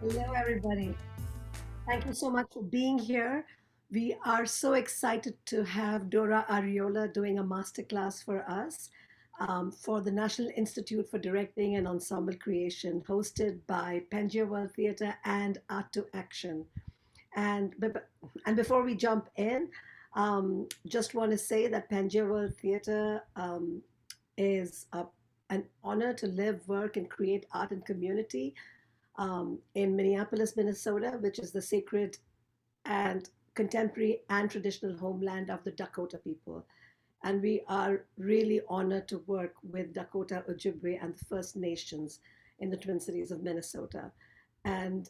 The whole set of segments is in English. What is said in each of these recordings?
Hello, everybody. Thank you so much for being here. We are so excited to have Dora Arreola doing a masterclass for us for the National Institute for Directing and Ensemble Creation, hosted by Pangea World Theatre and Art2Action. And before we jump in, just want to say that Pangea World Theatre is an honor to live, work, and create art and community in Minneapolis, Minnesota, which is the sacred and contemporary and traditional homeland of the Dakota people. And we are really honored to work with Dakota, Ojibwe, and the First Nations in the Twin Cities of Minnesota. And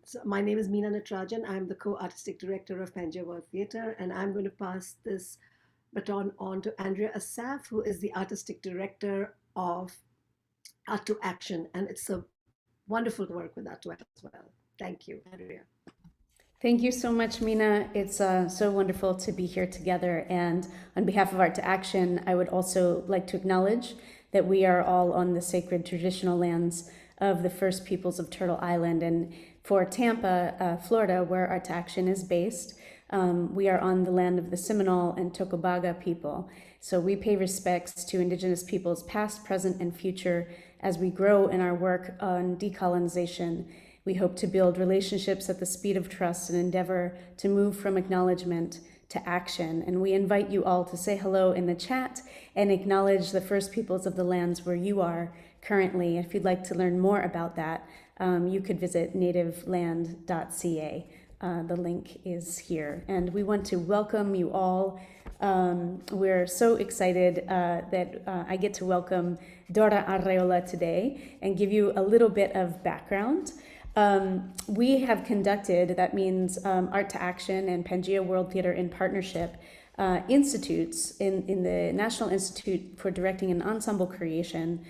so my name is Meena Natarajan. I'm the co-artistic director of Pangea World Theatre, and I'm going to pass this baton on to Andrea Asaf, who is the artistic director of Art2Action. And it's a wonderful to work with Art2Action as well. Thank you, Andrea. Thank you so much, Meena. It's so wonderful to be here together. And on behalf of Art2Action, I would also like to acknowledge that we are all on the sacred traditional lands of the First Peoples of Turtle Island. And for Tampa, Florida, where Art2Action is based, we are on the land of the Seminole and Tocobaga people. So we pay respects to Indigenous peoples past, present, and future as we grow in our work on decolonization. We hope to build relationships at the speed of trust and endeavor to move from acknowledgement to action. And we invite you all to say hello in the chat and acknowledge the First Peoples of the lands where you are currently. If you'd like to learn more about that, you could visit nativeland.ca. The link is here. And we want to welcome you all. We're so excited that I get to welcome Dora Arreola today and give you a little bit of background. We have conducted, that means Art2Action and Pangea World Theatre in partnership, institutes in the National Institute for Directing and Ensemble Creation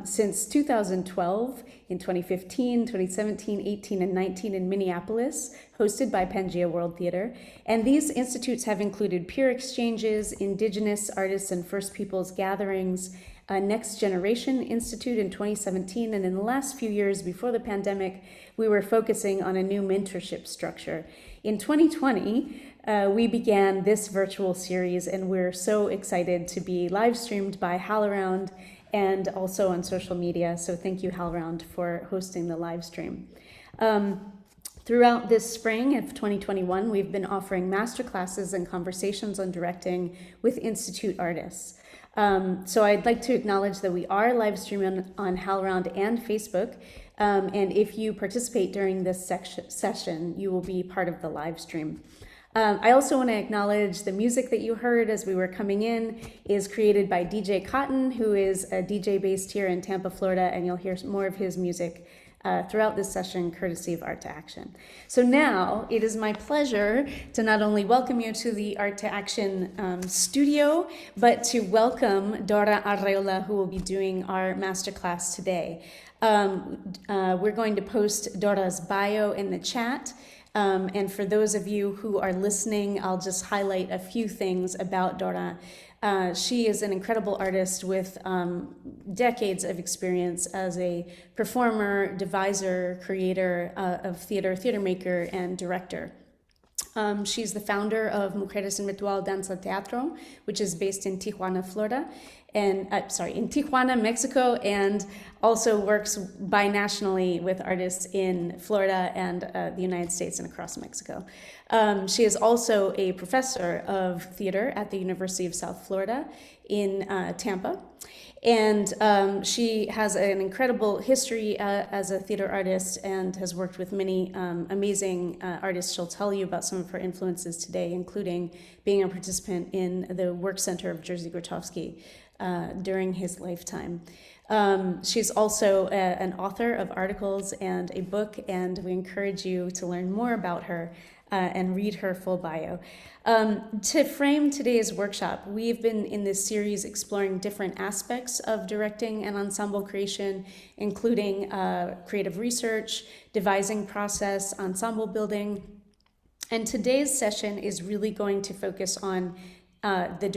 since 2012, in 2015, 2017, 18, and 19 in Minneapolis, hosted by Pangea World Theatre. And these institutes have included peer exchanges, Indigenous artists and First Peoples gatherings, a Next Generation Institute in 2017, and in the last few years before the pandemic, we were focusing on a new mentorship structure. In 2020, we began this virtual series, and we're so excited to be live streamed by HowlRound and also on social media. So thank you, HowlRound, for hosting the live stream. Throughout this spring of 2021, we've been offering masterclasses and conversations on directing with Institute artists. So I'd like to acknowledge that we are live streaming on HowlRound and Facebook. And if you participate during this session, you will be part of the live stream. I also want to acknowledge the music that you heard as we were coming in is created by DJ Cotton, who is a DJ based here in Tampa, Florida, and you'll hear more of his music throughout this session, courtesy of Art2Action. So now it is my pleasure to not only welcome you to the Art2Action studio, but to welcome Dora Arreola, who will be doing our masterclass today. We're going to post Dora's bio in the chat. And for those of you who are listening, I'll just highlight a few things about Dora. She is an incredible artist with decades of experience as a performer, deviser, creator of theater, theater maker, and director. She's the founder of Mujeres and Ritual Danza-Teatro, which is based in Tijuana, Florida, and in Tijuana, Mexico, and also works binationally with artists in Florida and the United States and across Mexico. She is also a professor of theater at the University of South Florida in Tampa. And she has an incredible history as a theater artist and has worked with many amazing artists. She'll tell you about some of her influences today, including being a participant in the Workcenter of Jerzy Grotowski during his lifetime. She's also an author of articles and a book, and we encourage you to learn more about her and read her full bio. To frame today's workshop, we've been in this series exploring different aspects of directing and ensemble creation, including creative research, devising process, ensemble building. And today's session is really going to focus on the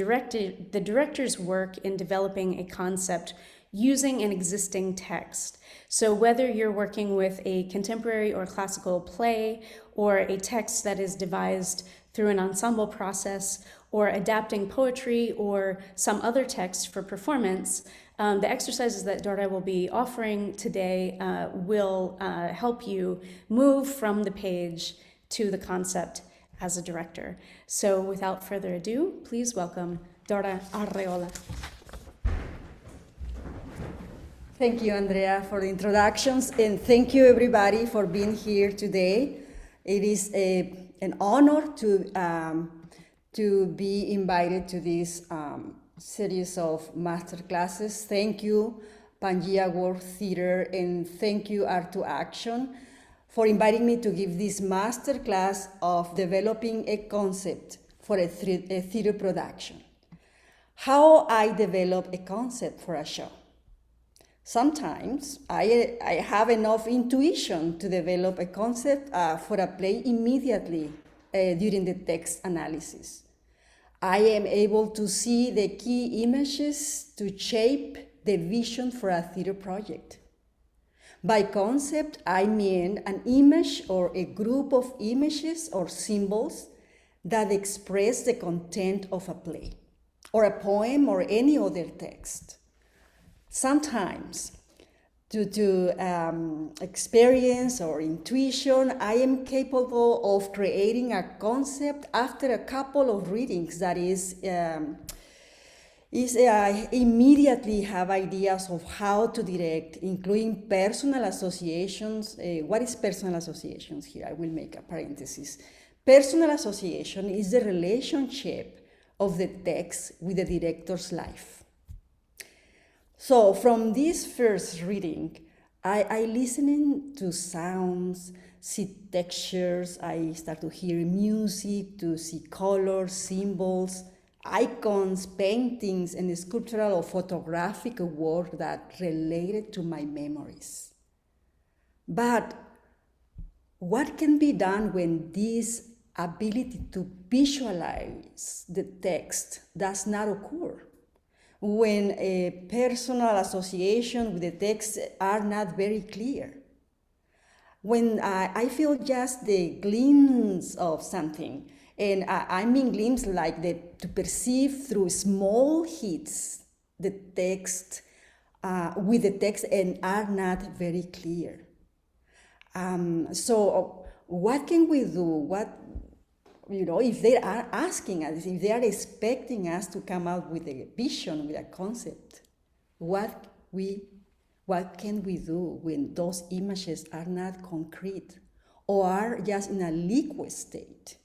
director's work in developing a concept using an existing text. So whether you're working with a contemporary or classical play, or a text that is devised through an ensemble process, or adapting poetry or some other text for performance, the exercises that Dora will be offering today will help you move from the page to the concept as a director. So without further ado, please welcome Dora Arreola. Thank you, Andrea, for the introductions, and thank you, everybody, for being here today. It is an honor to be invited to this series of master classes. Thank you, Pangea World Theater, and thank you, Art2Action, for inviting me to give this master class of developing a concept for a theater production. How I develop a concept for a show. Sometimes I have enough intuition to develop a concept for a play immediately during the text analysis. I am able to see the key images to shape the vision for a theater project. By concept, I mean an image or a group of images or symbols that express the content of a play, or a poem, or any other text. Sometimes, due to experience or intuition, I am capable of creating a concept after a couple of readings. That is immediately have ideas of how to direct, including personal associations. What is personal associations here? I will make a parenthesis. Personal association is the relationship of the text with the director's life. So from this first reading, I listening to sounds, see textures, I start to hear music, to see colors, symbols, icons, paintings, and sculptural or photographic work that related to my memories. But what can be done when this ability to visualize the text does not occur? When a personal association with the text are not very clear. When I feel just the glimpse of something, and I mean glimpse like to perceive through small hits the text, with the text, and are not very clear. So what can we do? If they are asking us, if they are expecting us to come out with a vision, with a concept, what can we do when those images are not concrete or are just in a liquid state?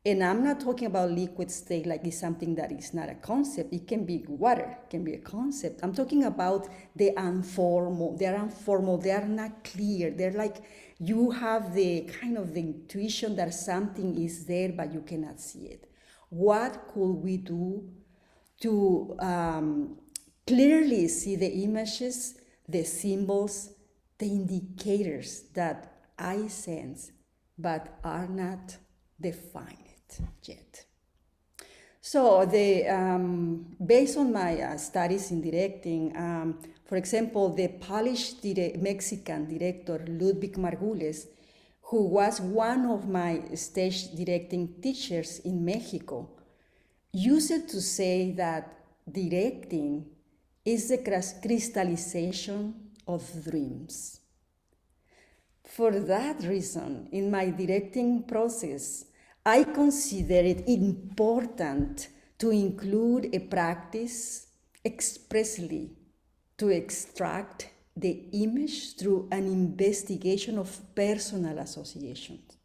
And I'm not talking about liquid state like it's something that is not a concept. It can be water, it can be a concept. I'm talking about the informal. They're informal, they are not clear. They're like, you have the kind of the intuition that something is there, but you cannot see it. What could we do to clearly see the images, the symbols, the indicators that I sense, but are not defined yet? So based on my studies in directing, for example, the Polish Mexican director Ludwig Margules, who was one of my stage directing teachers in Mexico, used to say that directing is the crystallization of dreams. For that reason, in my directing process, I consider it important to include a practice expressly to extract the image through an investigation of personal associations,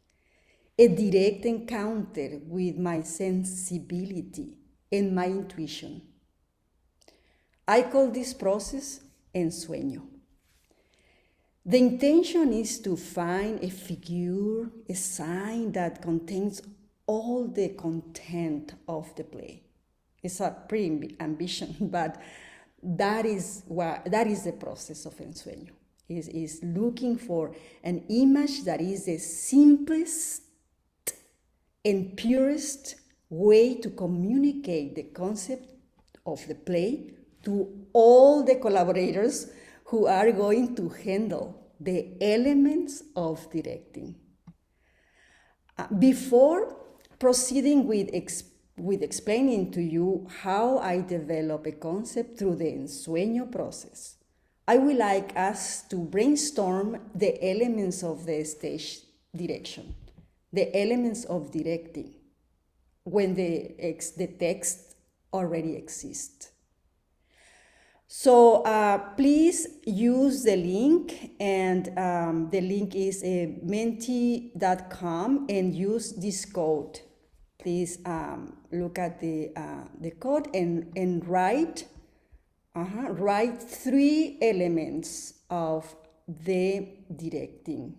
a direct encounter with my sensibility and my intuition. I call this process ensueño. The intention is to find a figure, a sign that contains all the content of the play. It's a pretty ambition, but that is the process of ensueño. Is looking for an image that is the simplest and purest way to communicate the concept of the play to all the collaborators who are going to handle the elements of directing. Before proceeding with explaining to you how I develop a concept through the ensueño process, I would like us to brainstorm the elements of the stage direction, the elements of directing, when the text already exists. So please use the link, and the link is menti.com, and use this code. Please look at the code and write 3 elements of the directing.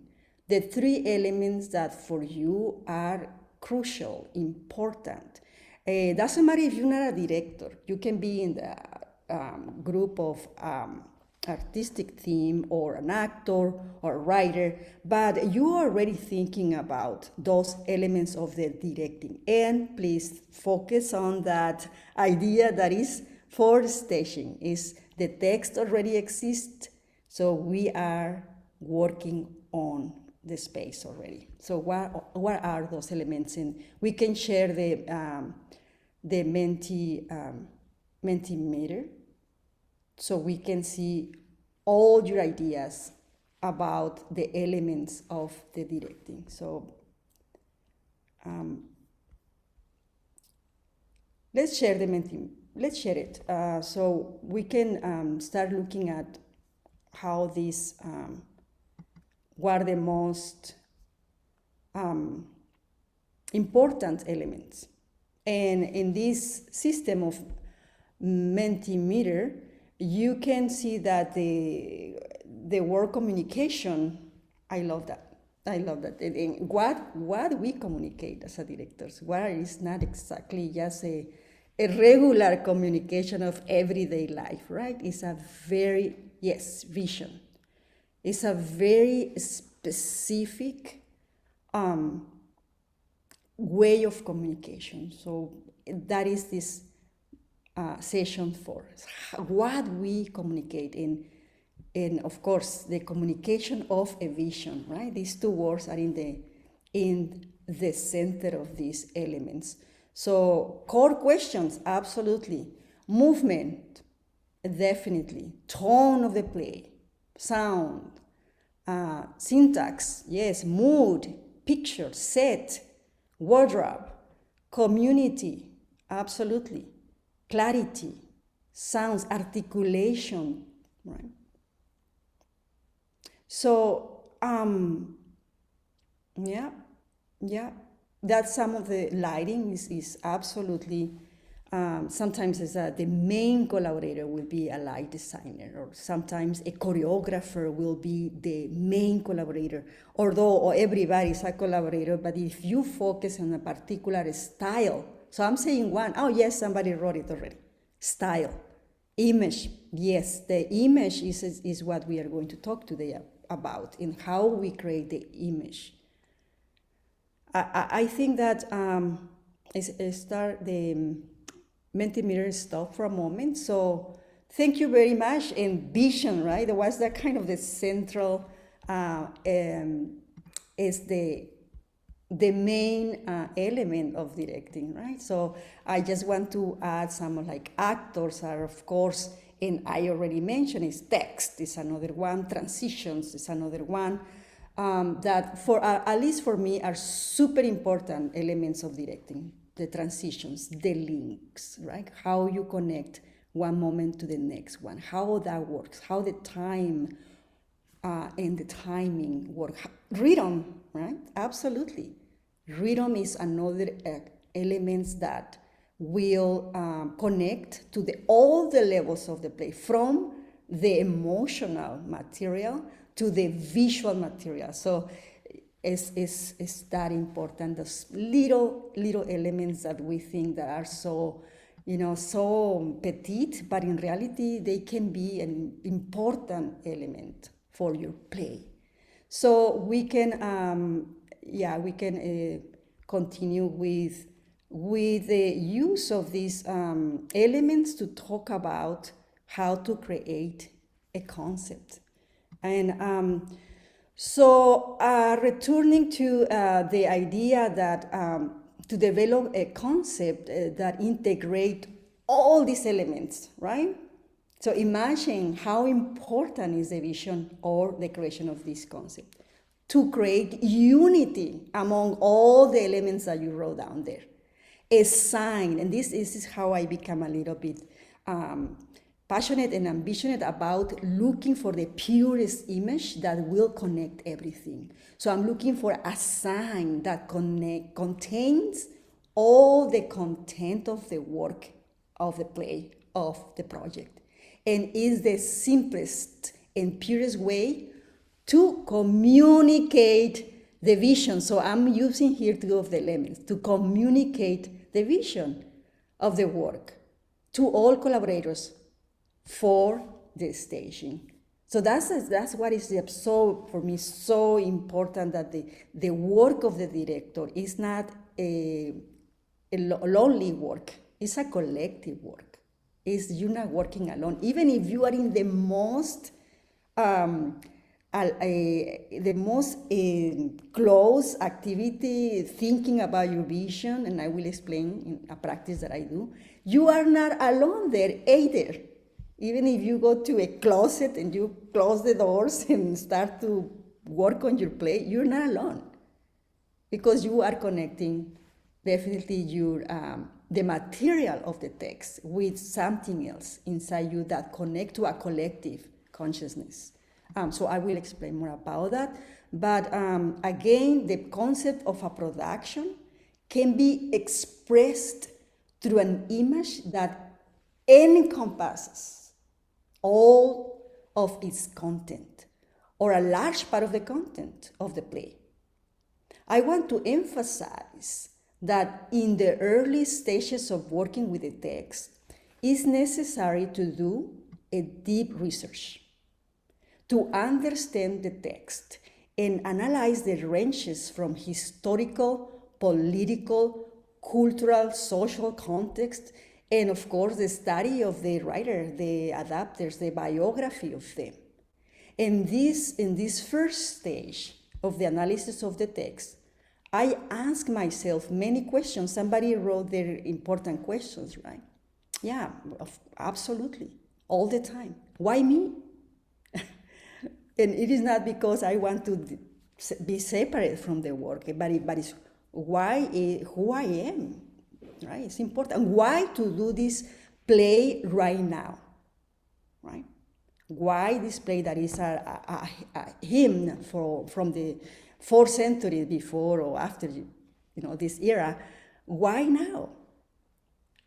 The 3 elements that for you are crucial, important. Doesn't matter if you're not a director. You can be in the group of artistic theme, or an actor or writer, but you are already thinking about those elements of the directing. And please focus on that idea that is for staging, is the text already exists, so we are working on the space already. So what are those elements? And we can share the Mentimeter, so we can see all your ideas about the elements of the directing. So let's share the Mentimeter. Let's share it, so we can start looking at how these what are the most important elements. And in this system of Mentimeter, you can see that the word communication, I love that. And what we communicate as a directors, what is not exactly just a regular communication of everyday life, right? It's a very, vision. It's a very specific way of communication. So that is this session for what we communicate in, of course, the communication of a vision, right? These 2 words are in the center of these elements. So core questions, absolutely. Movement, definitely. Tone of the play, sound, syntax, yes, mood, picture, set, wardrobe, community, absolutely. Clarity, sounds, articulation, right? So, that's some of the lighting is absolutely, sometimes the main collaborator will be a light designer, or sometimes a choreographer will be the main collaborator, although everybody is a collaborator, but if you focus on a particular style, so I'm saying one, oh yes, somebody wrote it already, style, image, yes, the image is what we are going to talk today about, in how we create the image. I think that start the Mentimeter stop for a moment. So thank you very much. And vision, right? That was that kind of the central, is the main element of directing, right? So I just want to add some like actors are, of course, and I already mentioned is text is another one, transitions is another one. That for at least for me are super important elements of directing. The transitions, the links, right? How you connect one moment to the next one, how that works, how the time and the timing work. Rhythm, right? Absolutely. Rhythm is another element that will connect to all the levels of the play, from the emotional material to the visual material. So it's that important, those little elements that we think that are so, so petite, but in reality they can be an important element for your play. So we can, continue with the use of these elements to talk about how to create a concept. And so returning to the idea that to develop a concept that integrate all these elements, right? So imagine how important is the vision or the creation of this concept to create unity among all the elements that you wrote down there. A sign, and this is how I become a little bit passionate and ambitious about looking for the purest image that will connect everything. So I'm looking for a sign that contains all the content of the work, of the play, of the project, and is the simplest and purest way to communicate the vision. So I'm using here two of the elements to communicate the vision of the work to all collaborators for the staging. So that's what is so, for me, so important, that the work of the director is not a lonely work. It's a collective work. You're not working alone. Even if you are in the most close activity, thinking about your vision, and I will explain in a practice that I do, you are not alone there either. Even if you go to a closet and you close the doors and start to work on your play, you're not alone, because you are connecting definitely your the material of the text with something else inside you that connect to a collective consciousness. So I will explain more about that. But again, the concept of a production can be expressed through an image that encompasses all of its content, or a large part of the content of the play. I want to emphasize that in the early stages of working with the text, it's necessary to do a deep research, to understand the text and analyze the ranges from historical, political, cultural, social context, and of course the study of the writer, the adapters, the biography of them. And in this first stage of the analysis of the text, I ask myself many questions. Somebody wrote their important questions, right? Yeah, absolutely, all the time. Why me? And it is not because I want to be separate from the work, but it's why who I am, right? It's important. Why to do this play right now, right? Why this play that is a hymn from the 4th century before or after, this era? Why now?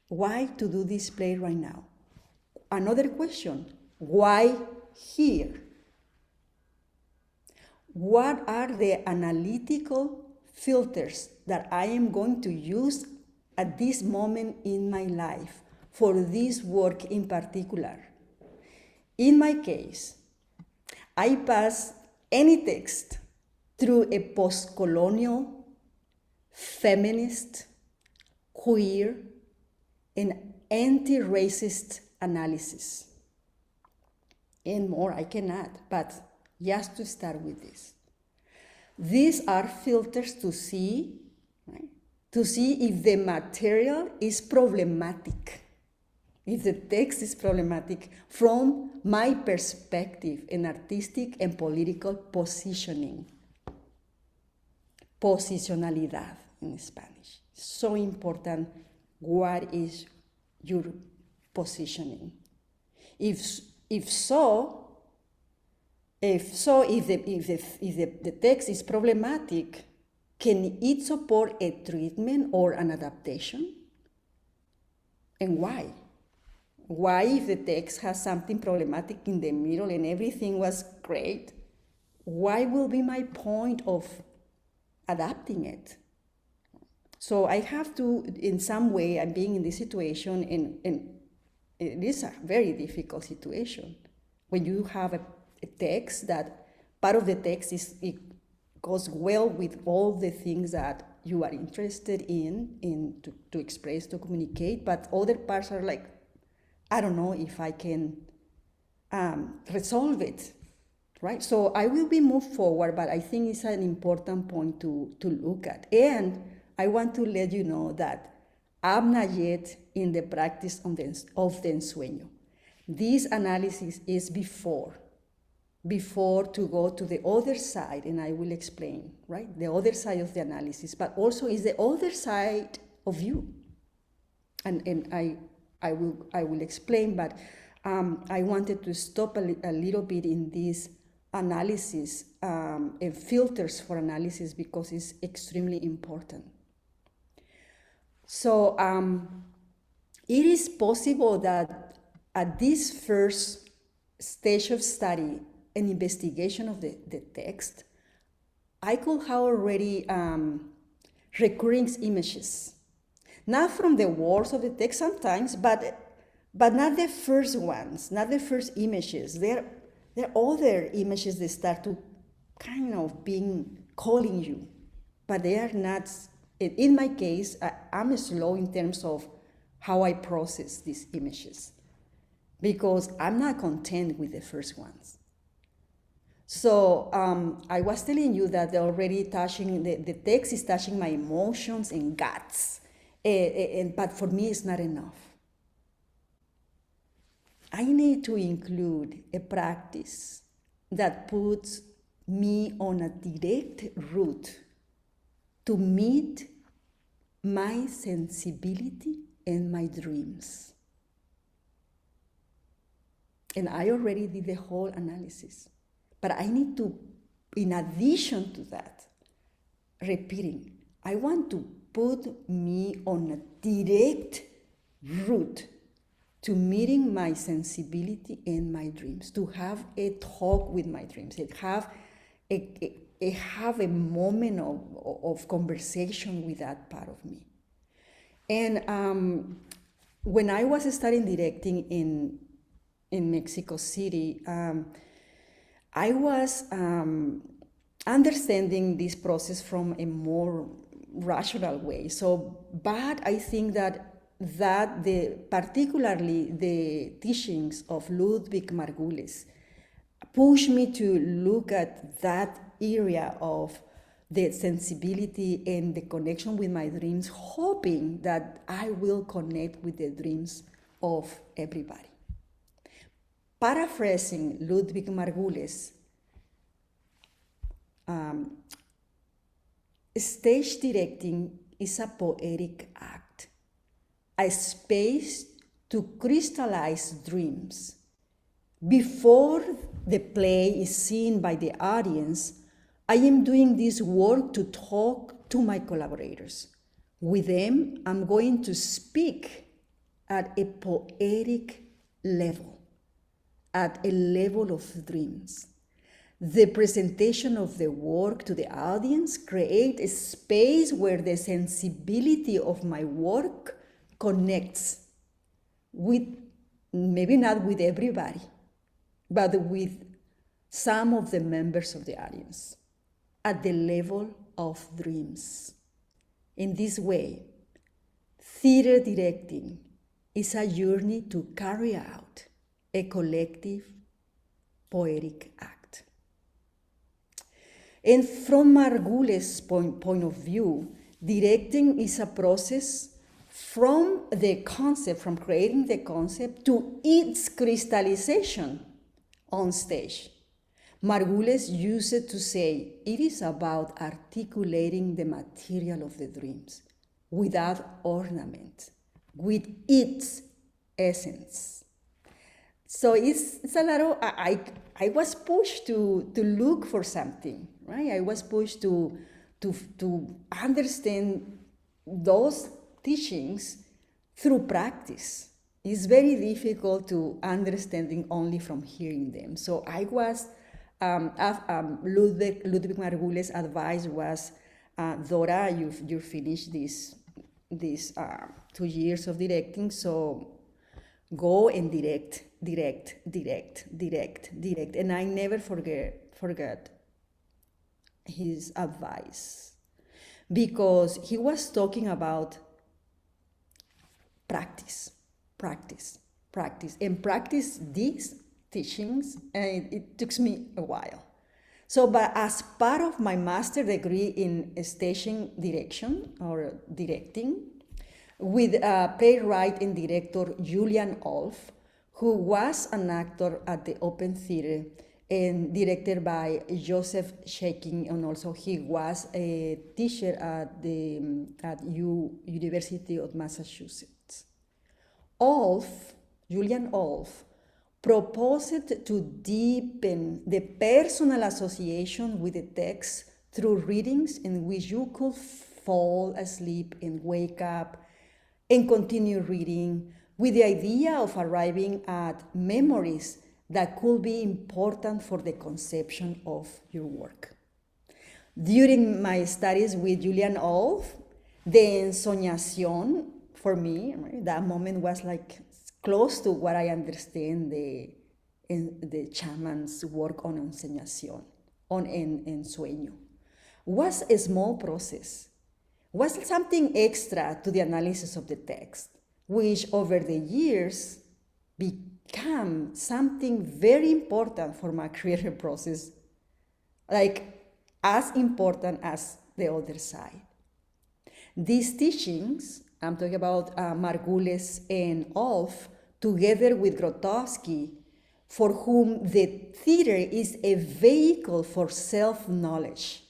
Why to do this play right now? Another question, why here? What are the analytical filters that I am going to use at this moment in my life for this work in particular? In my case, I pass any text through a post-colonial, feminist, queer, and anti-racist analysis. And more I can add, but just to start with this. These are filters to see, right? To see if the material is problematic, if the text is problematic from my perspective in artistic and political positioning. Posicionalidad in Spanish. So important. What is your positioning? If the text is problematic, can it support a treatment or an adaptation? And why? Why, if the text has something problematic in the middle and everything was great, why will be my point of adapting it? So I have to, in some way, I'm being in this situation, and it is a very difficult situation when you have a text that part of the text it goes well with all the things that you are interested in to express, to communicate, but other parts are like, I don't know if I can resolve it, right? So I will be moved forward, but I think it's an important point to look at. And I want to let you know that I'm not yet in the practice of the ensueño. This analysis is before to go to the other side, and I will explain, right? The other side of the analysis, but also is the other side of you. And I will explain, but I wanted to stop a little bit in this analysis and filters for analysis because it's extremely important. So it is possible that at this first stage of study and investigation of the text, I could have already recurring images, not from the words of the text sometimes, but not the first ones, not the first images. There are other images that start to kind of calling you, but they are not. In my case, I'm slow in terms of how I process these images because I'm not content with the first ones. So I was telling you that they're already touching, the text is touching my emotions and guts, but for me it's not enough. I need to include a practice that puts me on a direct route to meet my sensibility and my dreams. And I already did the whole analysis. But I need to, in addition to that, repeating, I want to put me on a direct route to meeting my sensibility and my dreams, to have a talk with my dreams, and have a moment of conversation with that part of me. And when I was studying directing in Mexico City, I was understanding this process from a more rational way. But I think that particularly the teachings of Ludwig Margulis pushed me to look at that area of the sensibility and the connection with my dreams, hoping that I will connect with the dreams of everybody. Paraphrasing Ludwig Margulis, stage directing is a poetic act, a space to crystallize dreams. Before the play is seen by the audience, I am doing this work to talk to my collaborators. With them, I'm going to speak at a poetic level, at a level of dreams. The presentation of the work to the audience creates a space where the sensibility of my work connects with, maybe not with everybody, but with some of the members of the audience at the level of dreams. In this way, theater directing is a journey to carry out a collective poetic act. And from Margulis' point of view, directing is a process from the concept, from creating the concept to its crystallization on stage. Margulis used it to say, it is about articulating the material of the dreams without ornament, with its essence. So it's a lot of, I was pushed to look for something, right? I was pushed to understand those teachings through practice. It's very difficult to understanding only from hearing them. So I was, Ludwig Margulis' advice was, Dora, you finished this 2 years of directing, so go and direct. And I never forget his advice, because he was talking about practice, and practice this teachings, and it took me a while. So, but as part of my master degree in staging direction or directing, with playwright and director Julian Olf, who was an actor at the Open Theater and directed by Joseph Shaking, and also he was a teacher at the University of Massachusetts. Julian Olf, proposed to deepen the personal association with the text through readings in which you could fall asleep and wake up and continue reading, with the idea of arriving at memories that could be important for the conception of your work. During my studies with Julian Olf, the ensoñación, for me, that moment was like close to what I understand the shaman's work on ensoñación, on ensueño. Was a small process, was something extra to the analysis of the text, which over the years became something very important for my creative process, like as important as the other side. These teachings, I'm talking about Margules and Olf, together with Grotowski, for whom the theater is a vehicle for self-knowledge,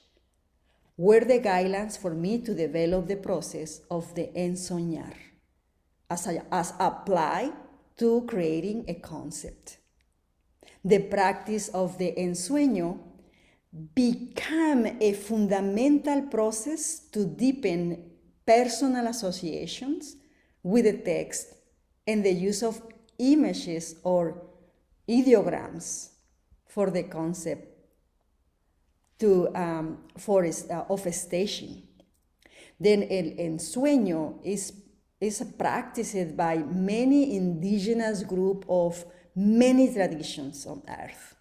were the guidelines for me to develop the process of the ensoñar, as applied to creating a concept. The practice of the ensueño became a fundamental process to deepen personal associations with the text and the use of images or ideograms for the concept of staging. Then el ensueño is practiced by many indigenous groups of many traditions on earth.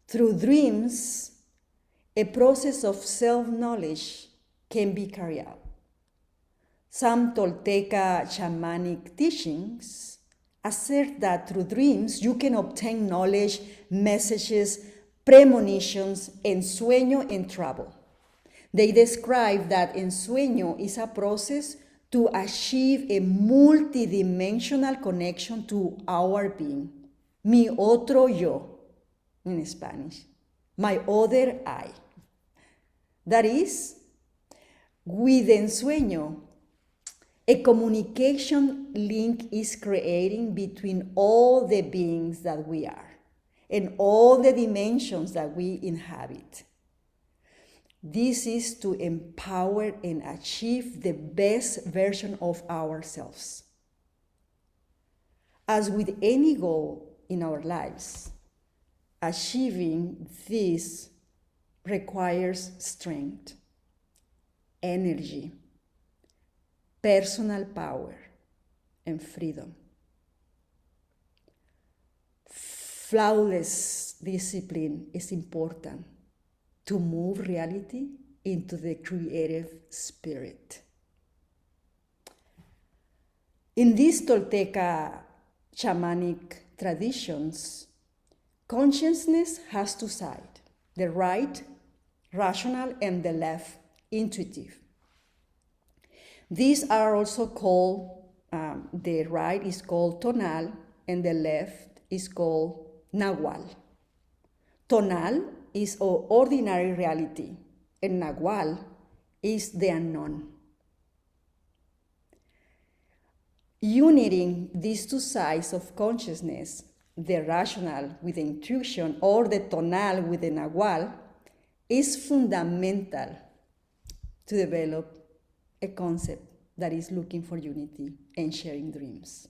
Through dreams, a process of self-knowledge can be carried out. Some Tolteca shamanic teachings assert that through dreams you can obtain knowledge, messages, premonitions, ensueño, and travel. They describe that ensueño is a process to achieve a multidimensional connection to our being, mi otro yo, in Spanish, my other I. That is, with ensueño, a communication link is creating between all the beings that we are and all the dimensions that we inhabit. This is to empower and achieve the best version of ourselves. As with any goal in our lives, achieving this requires strength, energy, personal power, and freedom. Flawless discipline is important to move reality into the creative spirit. In these Tolteca shamanic traditions, consciousness has two sides, the right, rational, and the left, intuitive. These are also called, the right is called tonal, and the left is called nahual. Tonal is ordinary reality, and nahual is the unknown. Uniting these two sides of consciousness, the rational with the intuition or the tonal with the nahual, is fundamental to develop a concept that is looking for unity and sharing dreams.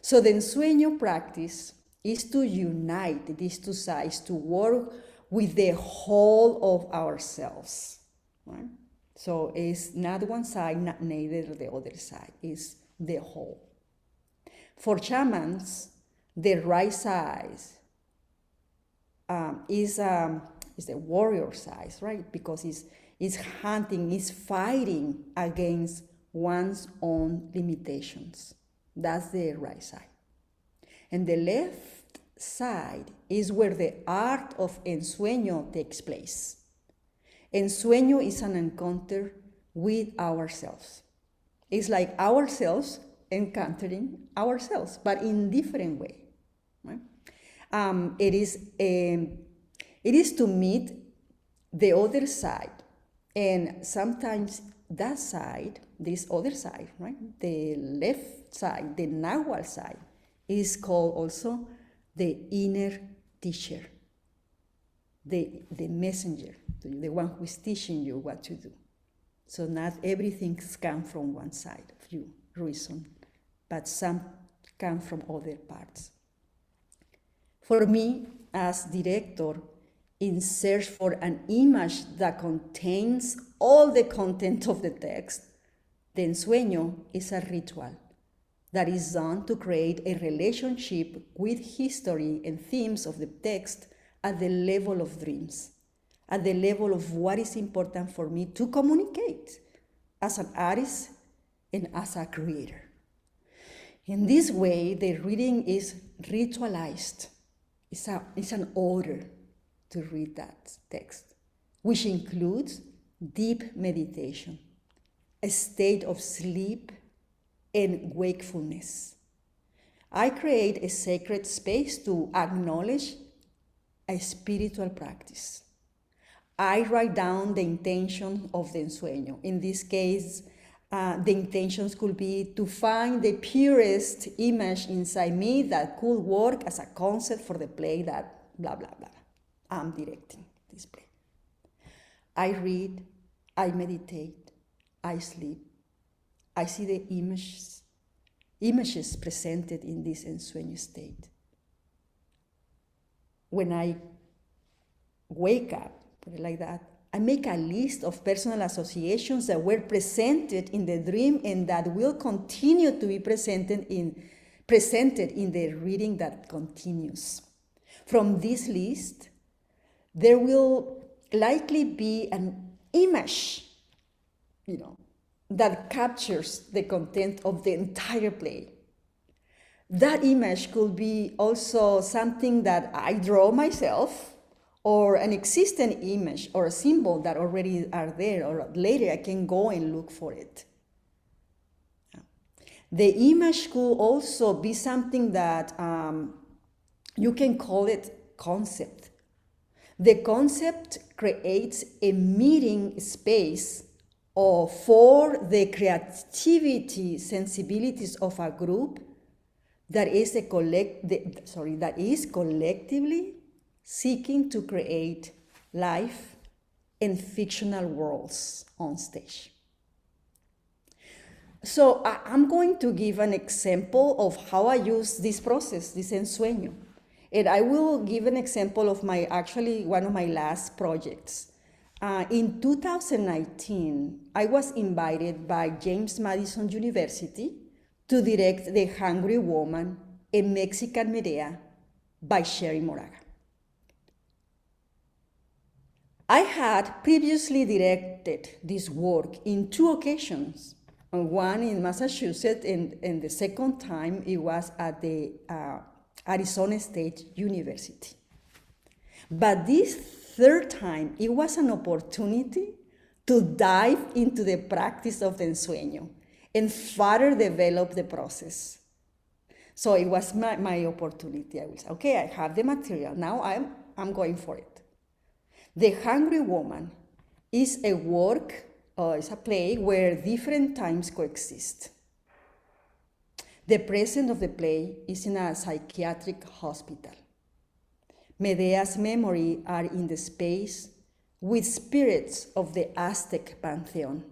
So the ensueño practice is to unite these two sides, to work with the whole of ourselves. Right? So it's not one side, not neither the other side, it's the whole. For shamans, the right side is the warrior side, right? Because it's hunting, it's fighting against one's own limitations. That's the right side. And the left side is where the art of ensueño takes place. Ensueño is an encounter with ourselves. It's like ourselves encountering ourselves, but in different way. Right? It is to meet the other side, and sometimes that side, this other side, right, the left side, the Nahual side, is called also the inner teacher, the messenger, the one who is teaching you what to do. So not everything comes from one side of you, reason, but some come from other parts. For me, as director, in search for an image that contains all the content of the text, the ensueño is a ritual that is done to create a relationship with history and themes of the text at the level of dreams, at the level of what is important for me to communicate as an artist and as a creator. In this way, the reading is ritualized. It's an order to read that text, which includes deep meditation, a state of sleep and wakefulness. I create a sacred space to acknowledge a spiritual practice. I write down the intention of the ensueño. In this case, the intentions could be to find the purest image inside me that could work as a concept for the play that blah, blah, blah. I'm directing this play. I read, I meditate, I sleep. I see the images presented in this ensueño state. When I wake up, put it like that, I make a list of personal associations that were presented in the dream and that will continue to be presented in the reading that continues. From this list, there will likely be an image, that captures the content of the entire play. That image could be also something that I draw myself, or an existing image or a symbol that already are there, or later I can go and look for it. The image could also be something that you can call it concept. The concept creates a meeting space for the creativity sensibilities of a group that is collectively seeking to create life and fictional worlds on stage. So I'm going to give an example of how I use this process, this ensueño. And I will give an example of one of my last projects. In 2019, I was invited by James Madison University to direct The Hungry Woman, a Mexican Medea by Sherry Moraga. I had previously directed this work in 2 occasions, one in Massachusetts, and the second time it was at the Arizona State University. But this third time, it was an opportunity to dive into the practice of the ensueño and further develop the process. So it was my opportunity. I was, okay, I have the material. Now I'm going for it. The Hungry Woman is a work, it's a play where different times coexist. The present of the play is in a psychiatric hospital. Medea's memory are in the space with spirits of the Aztec pantheon.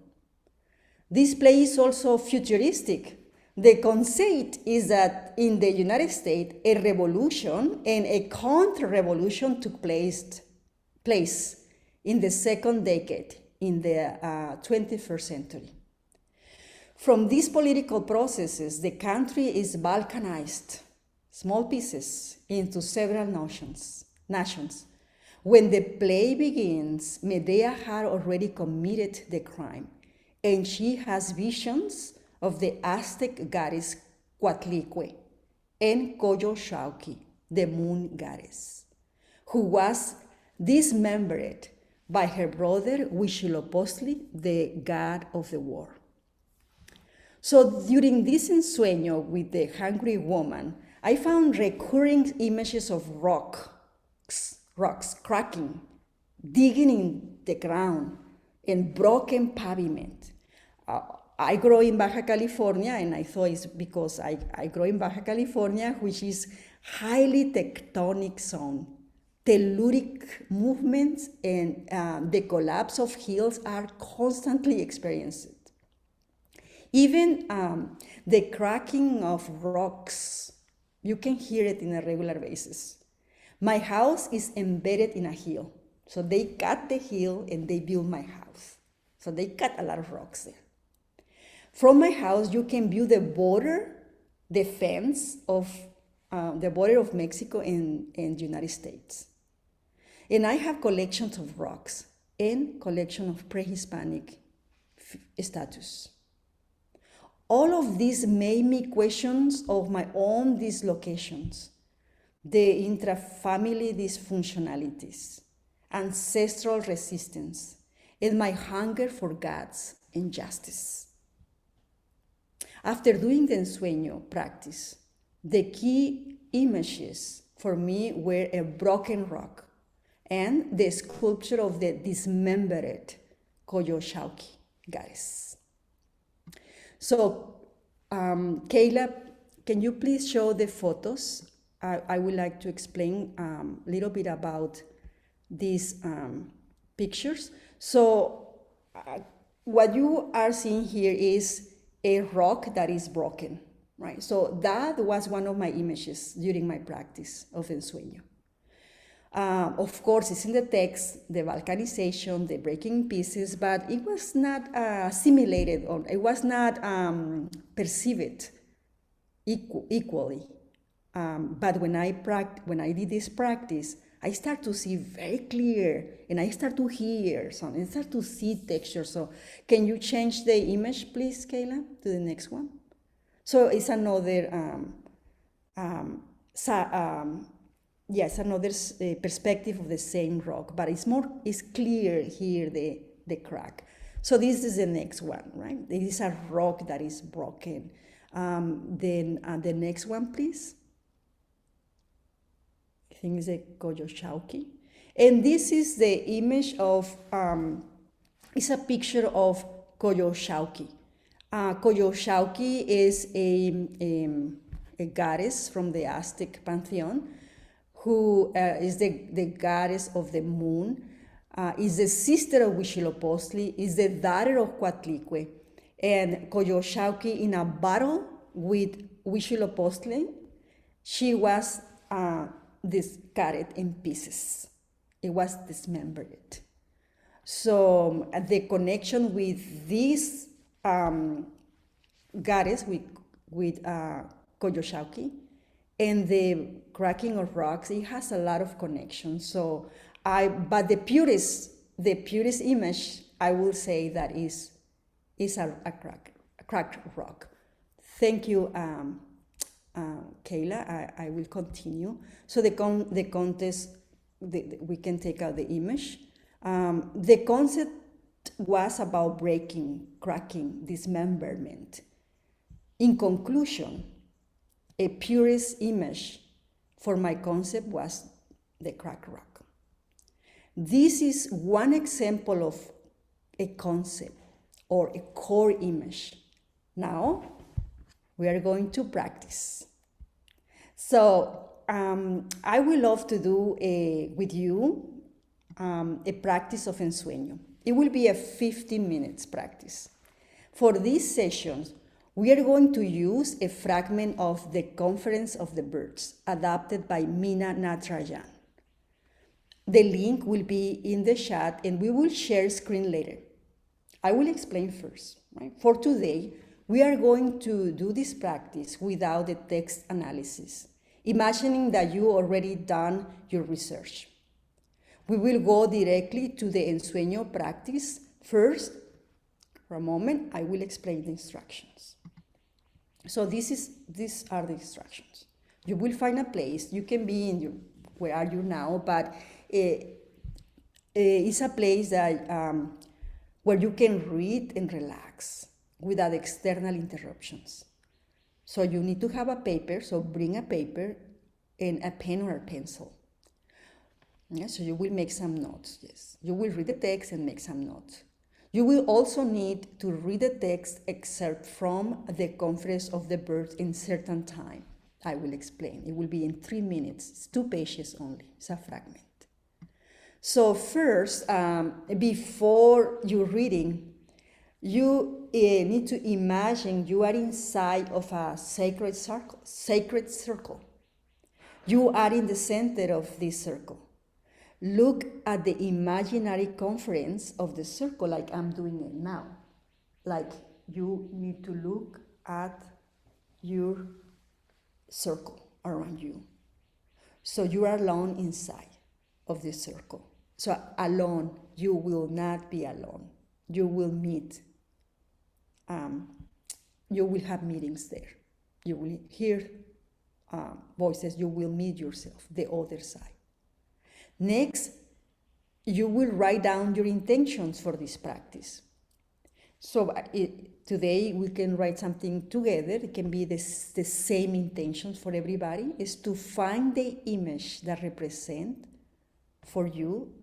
This play is also futuristic. The concept is that in the United States, a revolution and a counter-revolution took place in the second decade in the 21st century. From these political processes, the country is balkanized, small pieces, into several nations. When the play begins, Medea had already committed the crime, and she has visions of the Aztec goddess Coatlicue and Coyoshauqui, the moon goddess, who was dismembered by her brother Huitzilopochtli, the god of the war. So during this ensueño with the hungry woman, I found recurring images of rocks cracking, digging in the ground, and broken pavement. I grow in Baja California, and I thought it's because I grow in Baja California, which is highly tectonic zone. Telluric movements and the collapse of hills are constantly experienced. Even the cracking of rocks, you can hear it on a regular basis. My house is embedded in a hill. So they cut the hill and they built my house. So they cut a lot of rocks there. From my house, you can view the border, the fence of the border of Mexico and the United States. And I have collections of rocks and collection of pre-Hispanic statues. All of this made me questions of my own dislocations, the intra-family dysfunctionalities, ancestral resistance, and my hunger for gods and justice. After doing the ensueño practice, the key images for me were a broken rock and the sculpture of the dismembered Coyoshauqui goddess. So, Kayla, can you please show the photos? I would like to explain a little bit about these pictures. So, what you are seeing here is a rock that is broken, right? So that was one of my images during my practice of ensueño. Of course, it's in the text, the volcanization, the breaking pieces, but it was not assimilated, or it was not perceived equally. But when I did this practice, I start to see very clear, and I start to hear something, I start to see texture. So can you change the image, please, Kayla, to the next one? So it's another, another perspective of the same rock, but it's clear here, the crack. So this is the next one, right? This is a rock that is broken. Then the next one, please. I think it's a Coyoshauqui. And this is the image of, it's a picture of Coyoshauqui. Coyoshauqui is a goddess from the Aztec pantheon, who is the goddess of the moon, is the sister of Huitzilopochtli, is the daughter of Coatlicue. And Coyoshauqui, in a battle with Huitzilopochtli, she was discarded in pieces. It was dismembered. So the connection with this goddess, with Coyoshauqui, and the cracking of rocks, it has a lot of connections. So but the purest image, I will say that is a cracked rock. Thank you, Kayla. I will continue. So the contest, we can take out the image. The concept was about breaking, cracking, dismemberment. In conclusion, a purest image for my concept was the cracked rock. This is one example of a concept or a core image. Now, we are going to practice. So, I would love to do with you a practice of ensueño. It will be a 15 minutes practice. For these sessions, we are going to use a fragment of the Conference of the Birds, adapted by Meena Natarajan. The link will be in the chat, and we will share screen later. I will explain first. Right? For today, we are going to do this practice without the text analysis, imagining that you already done your research. We will go directly to the ensueño practice. First, for a moment, I will explain the instructions. So these are the instructions. You will find a place. You can be in your, where are you now, but it's a place that where you can read and relax without external interruptions. So you need to have a paper, so bring a paper and a pen or a pencil. Yeah, so you will make some notes, yes. You will read the text and make some notes. You will also need to read the text excerpt from the Conference of the Birds in certain time. I will explain. It will be in 3 minutes. It's 2 pages only. It's a fragment. So first, before you're reading, you need to imagine you are inside of a sacred circle. You are in the center of this circle. Look at the imaginary conference of the circle like I'm doing it now. Like you need to look at your circle around you. So you are alone inside of this circle. So alone, you will not be alone. You will meet. You will have meetings there. You will hear voices. You will meet yourself, the other side. Next, you will write down your intentions for this practice. So today we can write something together. It can be the same intentions for everybody. Is to find the image that represent for you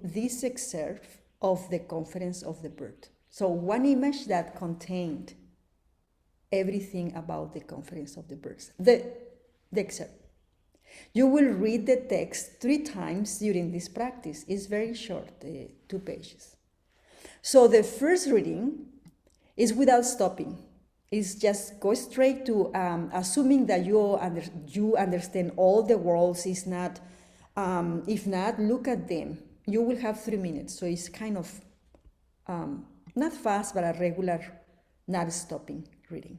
this excerpt of the Conference of the Bird. So one image that contained everything about the Conference of the Birds, the excerpt. You will read the text 3 times during this practice. It's very short, 2 pages. So the first reading is without stopping. It's just go straight to assuming that you understand all the words. Is not, if not, look at them. You will have 3 minutes. So it's kind of not fast, but a regular, not stopping reading.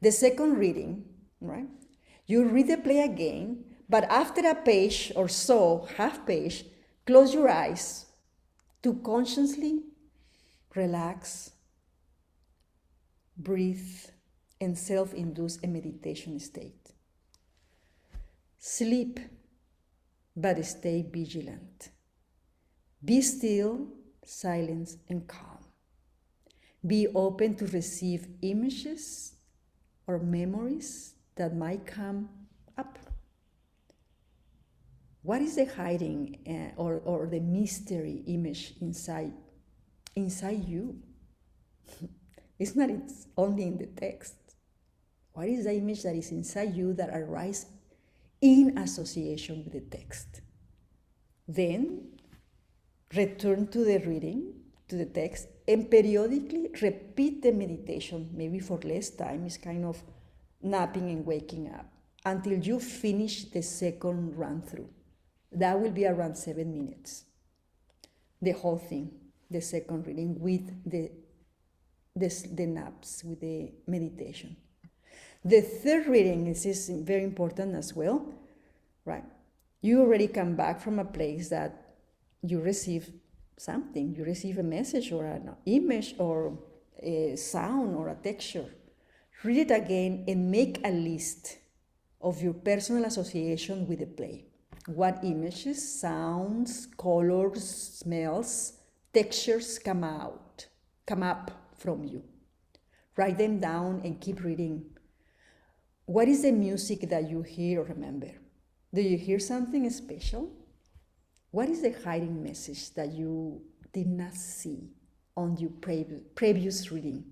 The second reading, right? You read the play again, but after a page or so, half page, close your eyes to consciously relax, breathe, and self-induce a meditation state. Sleep, but stay vigilant. Be still, silent, and calm. Be open to receive images or memories that might come up. What is the hiding or the mystery image inside you? It's not only in the text. What is the image that is inside you that arises in association with the text? Then return to the reading, to the text, and periodically repeat the meditation, maybe for less time. It's kind of napping and waking up until you finish the second run through. That will be around 7 minutes. The whole thing, the second reading with the naps, with the meditation. The third reading is very important as well, right? You already come back from a place that you receive something. You receive a message or an image or a sound or a texture. Read it again and make a list of your personal association with the play. What images, sounds, colors, smells, textures come up from you. Write them down and keep reading. What is the music that you hear or remember? Do you hear something special? What is the hiding message that you did not see on your previous reading?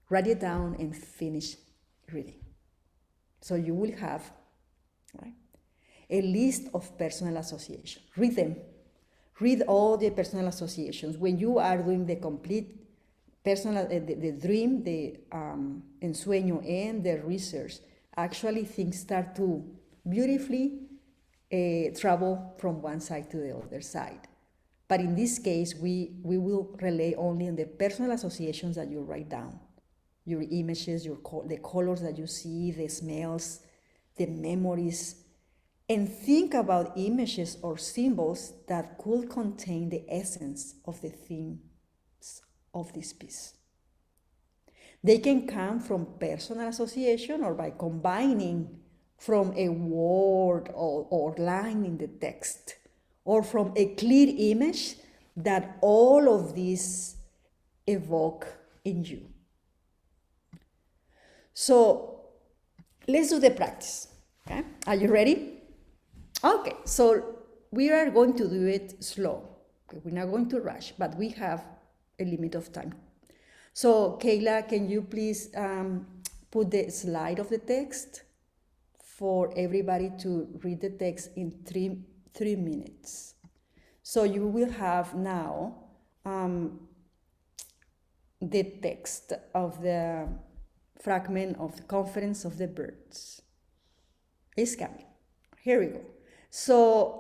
Write it down and finish reading. So you will have, right, a list of personal associations. Read them. Read all the personal associations. When you are doing the complete personal, the dream, the ensueño, and the research, actually things start to beautifully travel from one side to the other side. But in this case, we will rely only on the personal associations that you write down. Your images, the colors that you see, the smells, the memories, and think about images or symbols that could contain the essence of the themes of this piece. They can come from personal association or by combining from a word or line in the text, or from a clear image that all of these evoke in you. So let's do the practice. Okay? Are you ready? Okay, so we are going to do it slow. Okay, we're not going to rush, but we have a limit of time. So Kayla, can you please put the slide of the text for everybody to read the text in three minutes? So you will have now the text of the fragment of the Conference of the Birds. It's coming. Here we go. So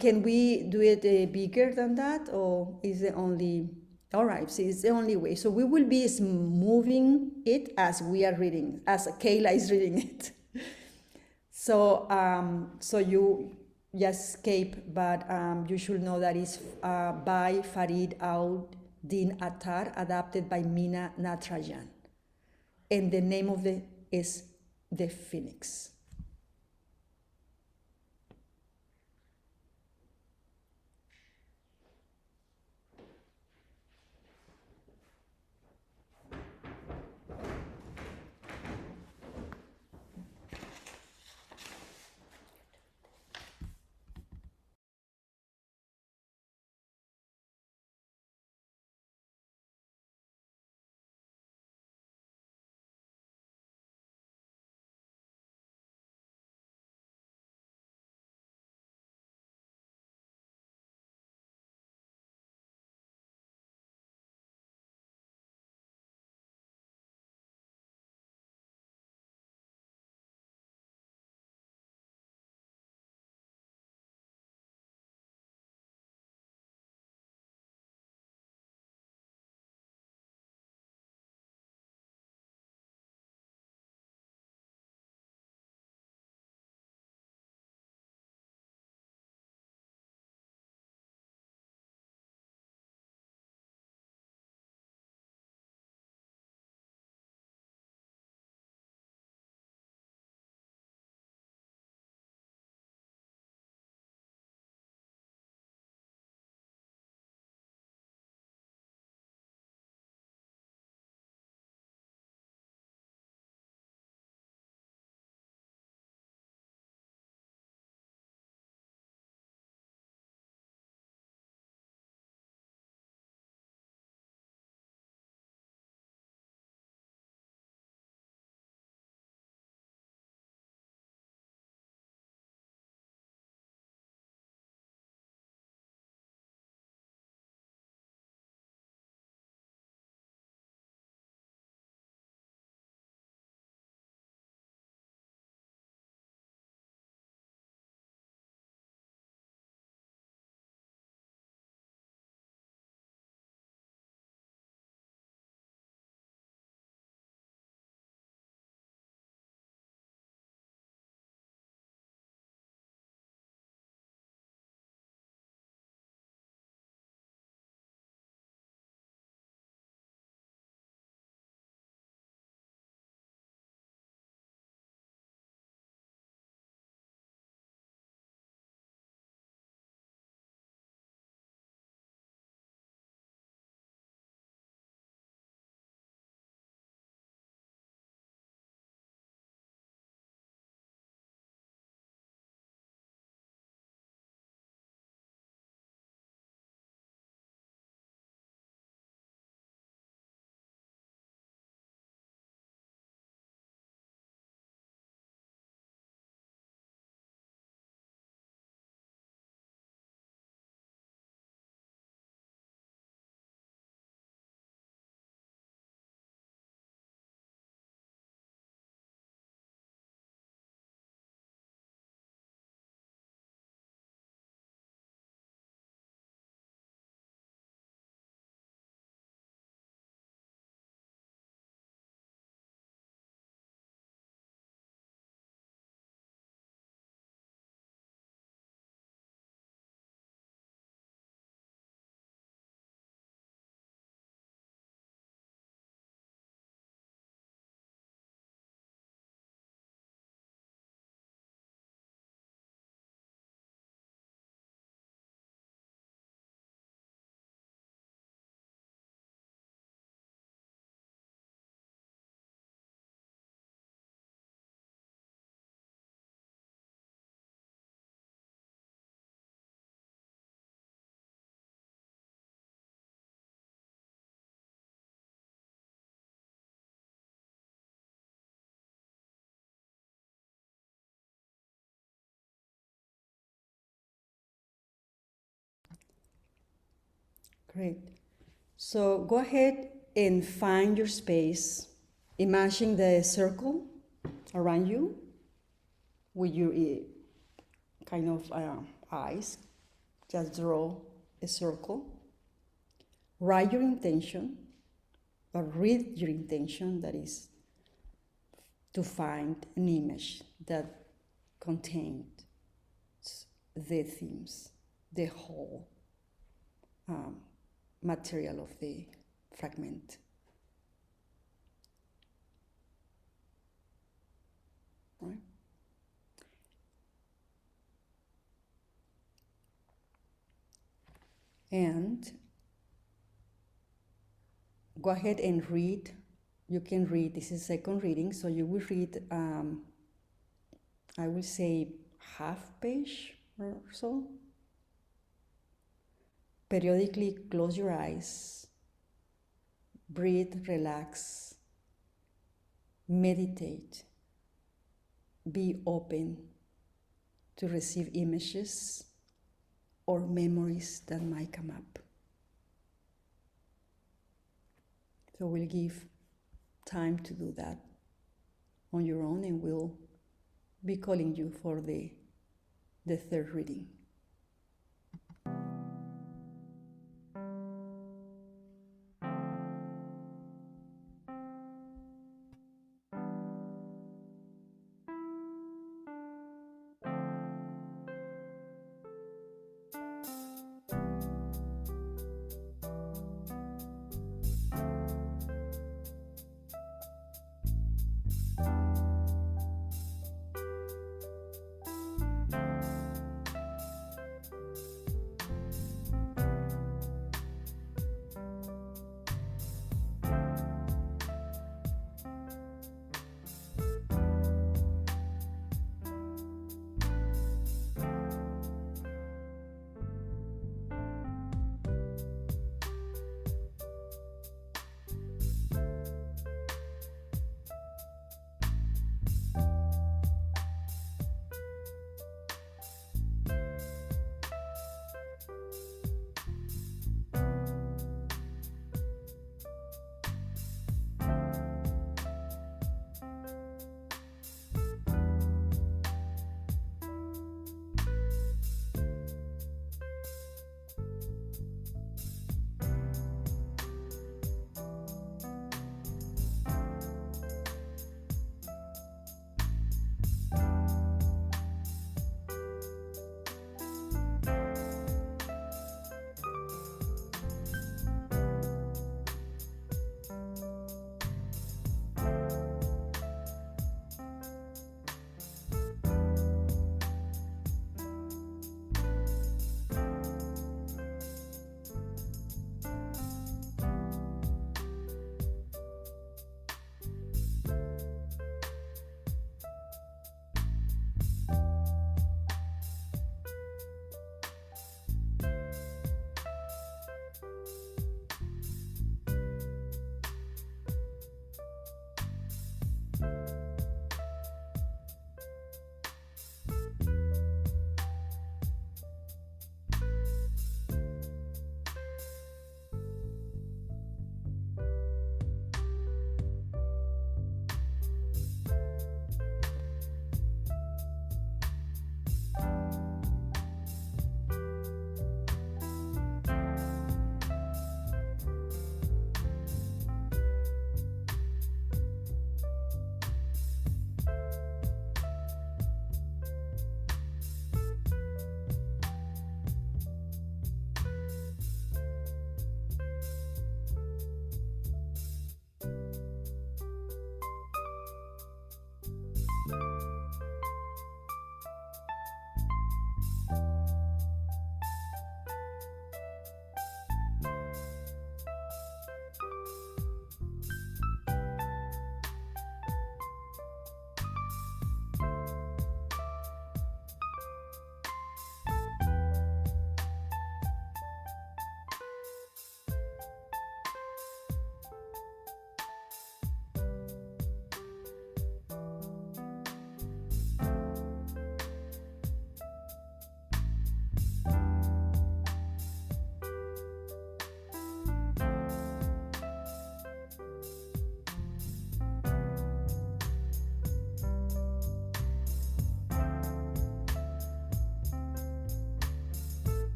can we do it bigger than that, or is it only, all right, so it's the only way. So we will be moving it as we are reading, as Kayla is reading it. So so you just escape, but you should know that it's by Farid Din Attar, adapted by Mina Natrajan. And the name of is The Phoenix. Great. So go ahead and find your space. Imagine the circle around you with your kind of eyes. Just draw a circle. Write your intention, or read your intention, that is to find an image that contained the themes, the whole material of the fragment. Right? And go ahead and read. You can read, this is second reading, so you will read, I will say half page or so. Periodically close your eyes, breathe, relax, meditate, be open to receive images or memories that might come up. So we'll give time to do that on your own, and we'll be calling you for the third reading.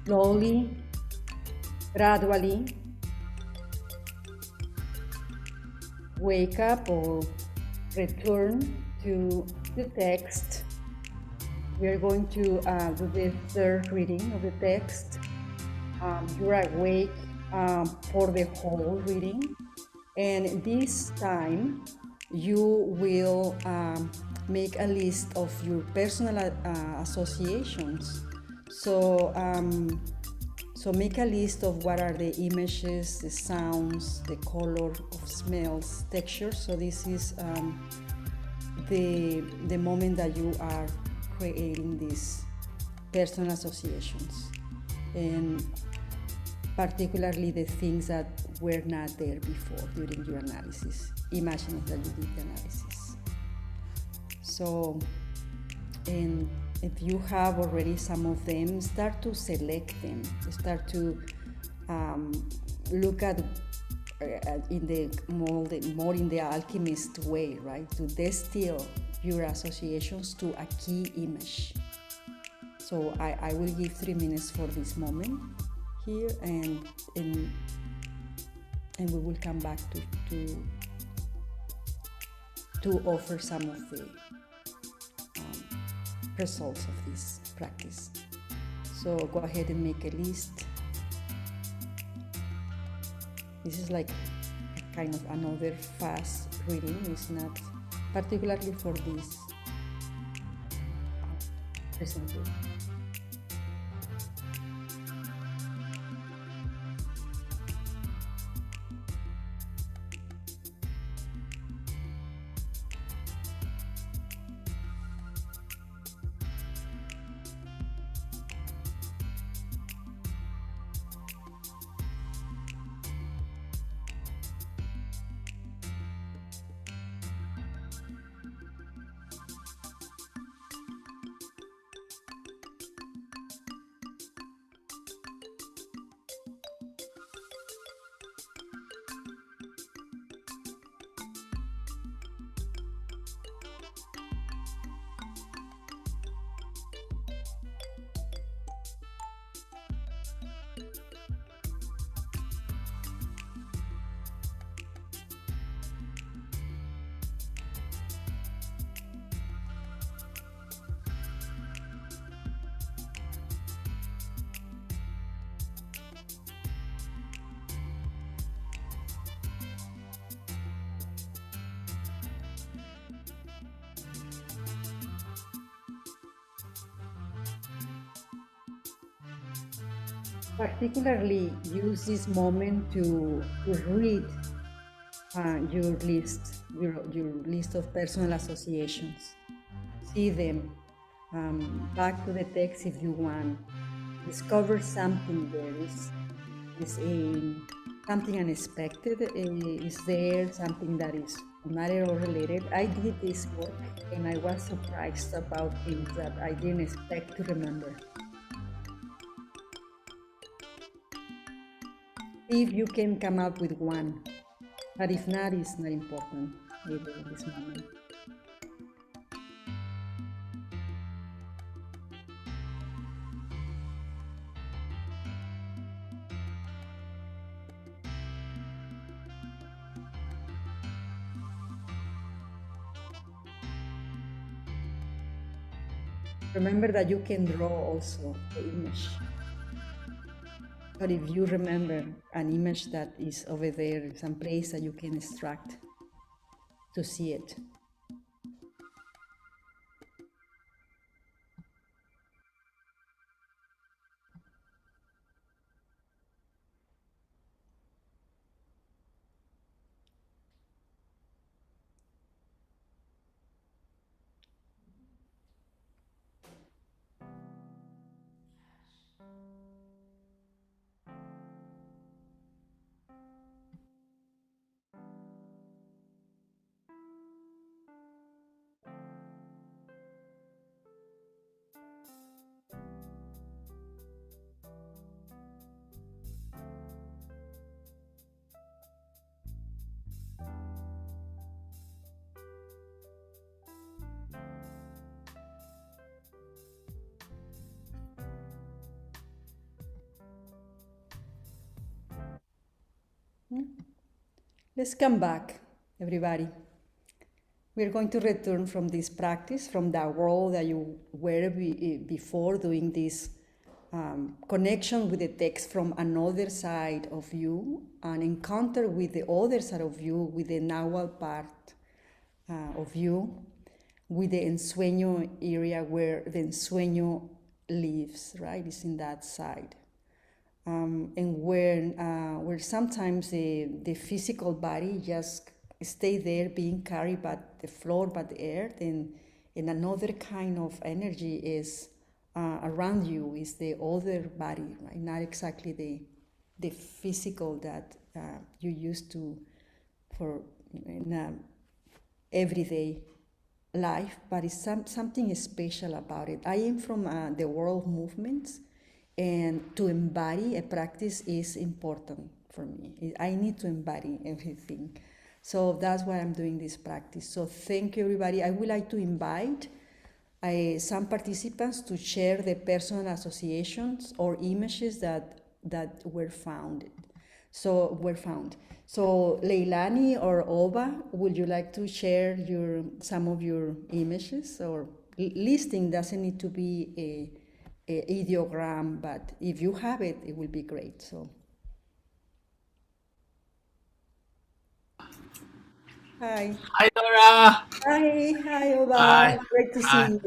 slowly, gradually wake up or return to the text. We are going to do the third reading of the text. You're awake for the whole reading, and this time you will make a list of your personal associations. So make a list of what are the images, the sounds, the color of smells, textures. So this is the moment that you are creating these personal associations, and particularly the things that were not there before during your analysis. Imagine that you did the analysis. So, and if you have already some of them, start to select them. Start to look at in the more in the alchemist way, right? To distill your associations to a key image. So I will give 3 minutes for this moment here, and we will come back to offer some of the results of this practice. So go ahead and make a list. This is like kind of another fast reading. It's not particularly for this presentation. Particularly use this moment to read your list of personal associations. See them, back to the text if you want. Discover something there is something unexpected is there, something that is not at all related. I did this work and I was surprised about things that I didn't expect to remember. If you can come up with one, but if not, it's not important either in this moment. Remember that you can draw also the image. But if you remember an image that is over there, some place that you can extract to see it. Let's come back, everybody. We're going to return from this practice, from that world that you were before, doing this connection with the text from another side of you, and encounter with the other side of you, with the Nahuatl part of you, with the ensueño area where the ensueño lives, right? It's in that side. And where sometimes the physical body just stay there being carried by the floor, by the earth, and another kind of energy is around you, is the other body, right? Not exactly the physical that you used to for in everyday life, but it's something special about it. I am from the world movements, and to embody a practice is important for me. I need to embody everything. So that's why I'm doing this practice. So thank you, everybody. I would like to invite some participants to share the personal associations or images that were found. So Leilani or Oba, would you like to share some of your images? Or listing doesn't need to be a ideogram, but if you have it, it will be great. So. Hi. Hi, Dora. Hi, Oba. Hi. Great to see you.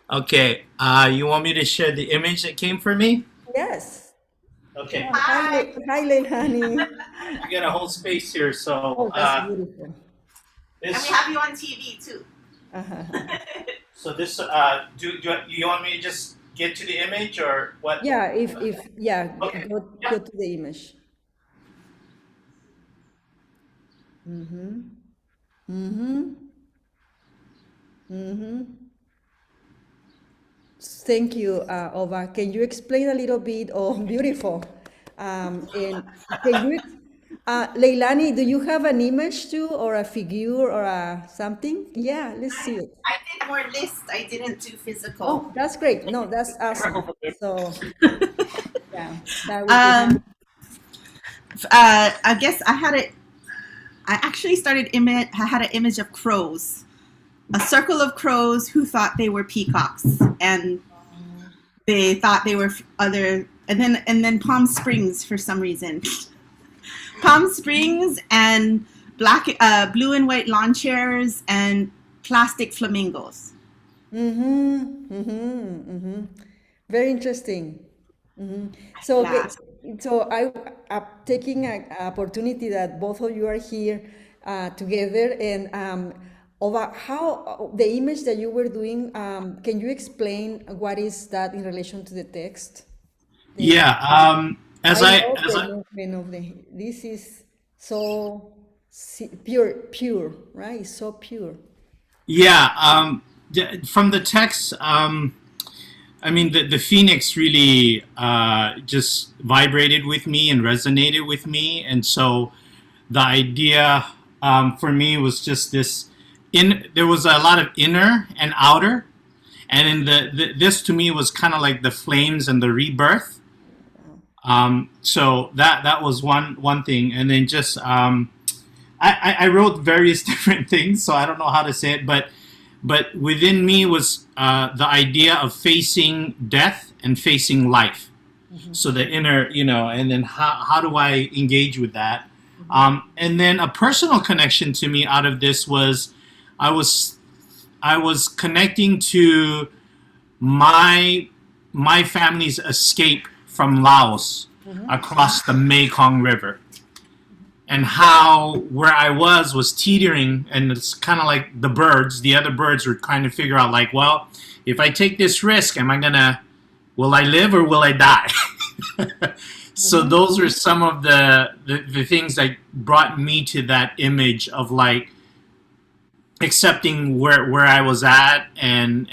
Okay. You want me to share the image that came for me? Yes. Okay. Hi, Leilani. I got a whole space here, so. Oh, that's beautiful. This, and we have you on TV too. so this, do you want me to just get to the image or what? Yeah, Okay. go to the image. Thank you, Ova. Can you explain a little bit? Oh, beautiful. And can you, Leilani, do you have an image too, or a figure, or something? Yeah, let's see it. I did more list. I didn't do physical. Oh, that's great. No, that's awesome. So, yeah, that would be I guess I had it. I actually started I had an image of crows, a circle of crows who thought they were peacocks, and they thought they were other. And then Palm Springs for some reason. Palm Springs and blue and white lawn chairs and plastic flamingos. Very interesting. So, Yeah. so I'm taking an opportunity that both of you are here together, and over how the image that you were doing. Can you explain what is that in relation to the text? Yeah. This is so pure, right? It's so pure. Yeah. From the text, I mean, the Phoenix really just vibrated with me and resonated with me. And so the idea for me was just this, there was a lot of inner and outer. And then this to me was kind of like the flames and the rebirth. So that was one thing. And then just, I wrote various different things, so I don't know how to say it, but within me was the idea of facing death and facing life. So the inner, and then how do I engage with that? And then a personal connection to me out of this was I was connecting to my family's escape from Laos across the Mekong River. And how where I was teetering, and it's kind of like the other birds were trying to figure out, like, well, if I take this risk, will I live or will I die? So those were some of the things that brought me to that image of like accepting where I was at, and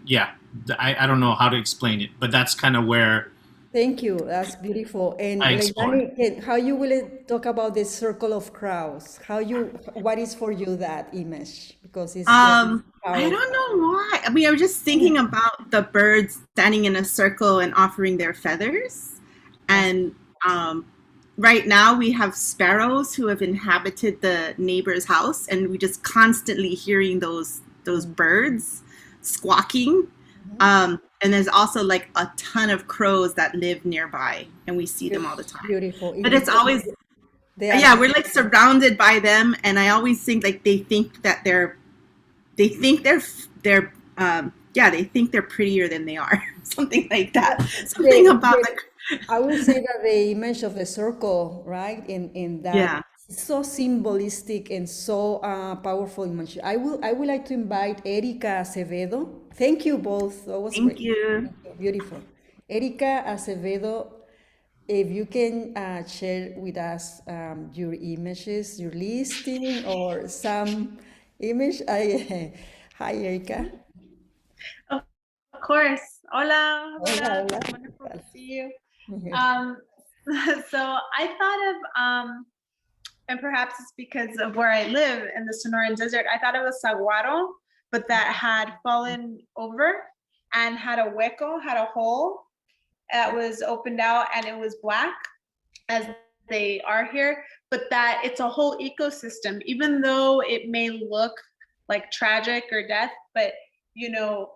yeah, I don't know how to explain it, but that's kind of where. Thank you. That's beautiful. And Leilani, how you will talk about the circle of crows? What is for you that image? Because it's I don't know why. I mean, I was just thinking about the birds standing in a circle and offering their feathers, and right now we have sparrows who have inhabited the neighbor's house, and we just constantly hearing those birds squawking. And there's also like a ton of crows that live nearby, and we see them all the time. Beautiful. But it's always, They are- yeah, we're like surrounded by them, and I always think like they think they're prettier than they are, something like that. Something about like. I would say that the image of the circle, right, in that, Yeah. so symbolistic and so powerful image. I would like to invite Erika Acevedo. Thank you both. That was Thank great. you. Beautiful. Erika Acevedo, if you can share with us your images, your listing, or some image. Hi, Erika. Of course. Hola. Hola, hola. Wonderful to see you. So I thought of, and perhaps it's because of where I live in the Sonoran Desert, I thought of a saguaro, but that had fallen over and had a hueco, had a hole that was opened out, and it was black, as they are here, but that it's a whole ecosystem, even though it may look like tragic or death, but you know,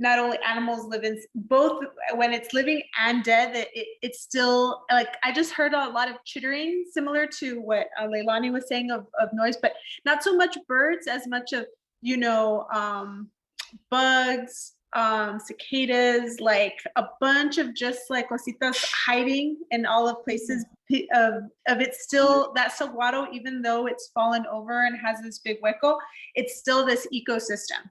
not only animals live in both when it's living and dead, it's still like, I just heard a lot of chittering, similar to what Leilani was saying of noise, but not so much birds as much of, you know, bugs, cicadas, like a bunch of just like cositas hiding in all of places of it's still that saguaro, even though it's fallen over and has this big hueco, it's still this ecosystem.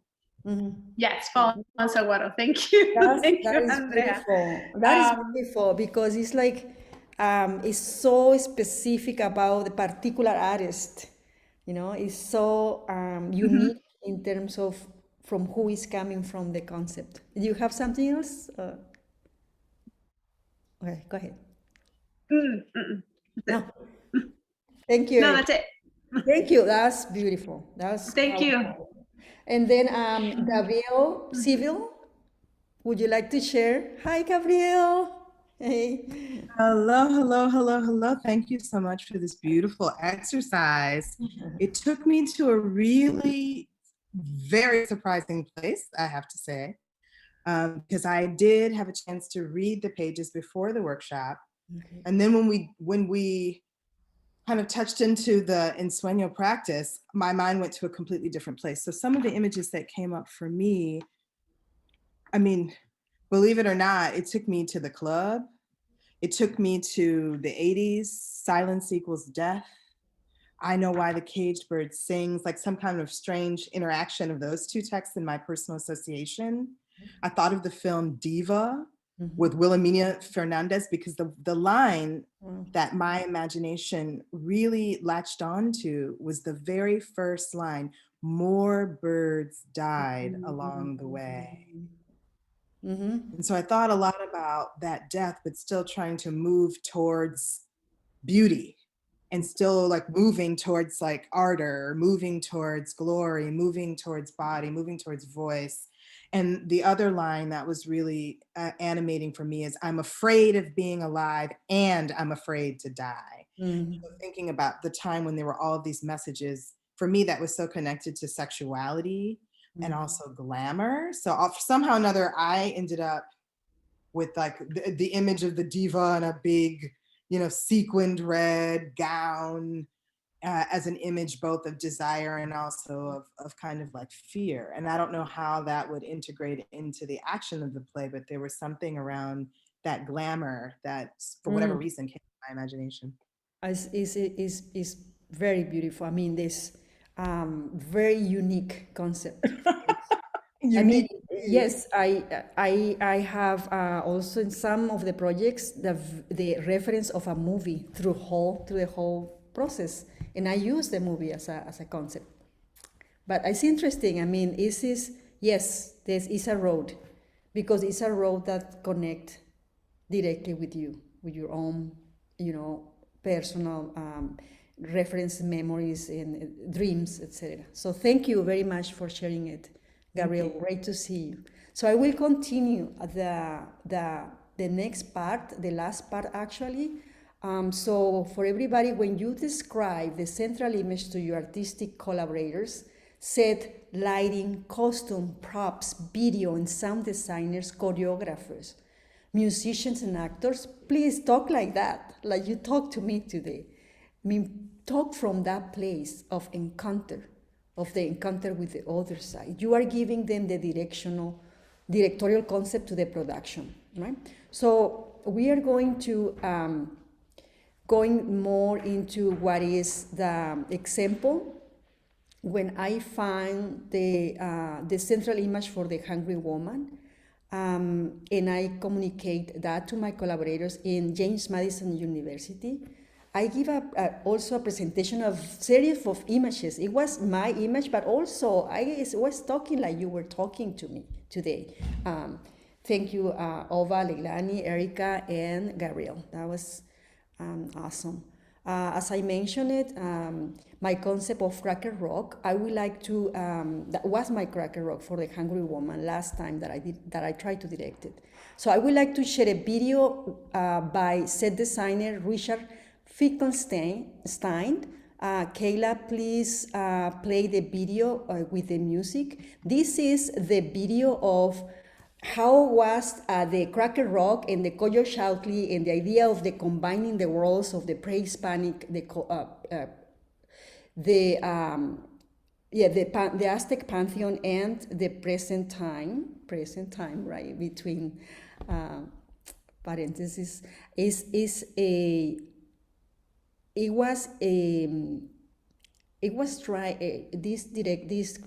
Yes, fallen saguaro. Thank you. That Thank you, is Andrea. beautiful. That is beautiful because it's like it's so specific about the particular artist. You know, it's so unique in terms of from who is coming from the concept. Do you have something else? Okay, go ahead. That's No. Thank you. No, that's it. Thank you. That's beautiful. That's Thank you. powerful. And then Gabriel Civil, would you like to share? Hi, Gabriel. Hey. Hello. Thank you so much for this beautiful exercise. It took me to a really very surprising place, I have to say, because I did have a chance to read the pages before the workshop. Okay. And then when we kind of touched into the ensueño practice, my mind went to a completely different place. So some of the images that came up for me, I mean, believe it or not, it took me to the club. It took me to the 80s, silence equals death. I know why the caged bird sings, like some kind of strange interaction of those two texts in my personal association. I thought of the film Diva with Wilhelmina Fernandez, because the line that my imagination really latched onto was the very first line, more birds died along the way. And so I thought a lot about that death, but still trying to move towards beauty and still like moving towards like ardor, moving towards glory, moving towards body, moving towards voice. And the other line that was really animating for me is, I'm afraid of being alive and I'm afraid to die. So thinking about the time when there were all of these messages, for me, that was so connected to sexuality and also glamour. So somehow or another, I ended up with like the image of the diva in a big, you know, sequined red gown as an image both of desire and also of kind of like fear. And I don't know how that would integrate into the action of the play, but there was something around that glamour that for whatever reason came to my imagination. Is very beautiful. I mean, this very unique concept. I mean, yes, I have also in some of the projects the reference of a movie through the whole process, and I use the movie as a concept. But it's interesting. I mean, this is a road, because it's a road that connect directly with you, with your own, you know, personal reference memories and dreams, etc. So thank you very much for sharing it, Gabriel. Great to see you. So I will continue the next part, the last part actually. So for everybody, when you describe the central image to your artistic collaborators, set, lighting, costume, props, video, and sound designers, choreographers, musicians, and actors, please talk like that, like you talked to me today. I mean, talk from that place of encounter, of the encounter with the other side. You are giving them the directorial concept to the production, right? So we are going to going more into what is the example. When I find the central image for the hungry woman, and I communicate that to my collaborators in James Madison University, I give also a presentation of series of images. It was my image, but also I was talking like you were talking to me today. Thank you, Ova, Leilani, Erica, and Gabriel. That was awesome. As I mentioned it, my concept of Cracker Rock, I would like to, that was my Cracker Rock for the Hungry Woman last time that I tried to direct it. So I would like to share a video by set designer Richard Finkelstein. Kayla, please play the video with the music. This is the video of how was the Cracker Rock and the Coyo Chauhtli and the idea of the combining the worlds of the pre-Hispanic, the Aztec pantheon and the present time, right, between parentheses, this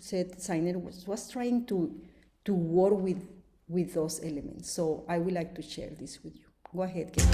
set designer was trying to work with those elements. So I would like to share this with you. Go ahead, Kate.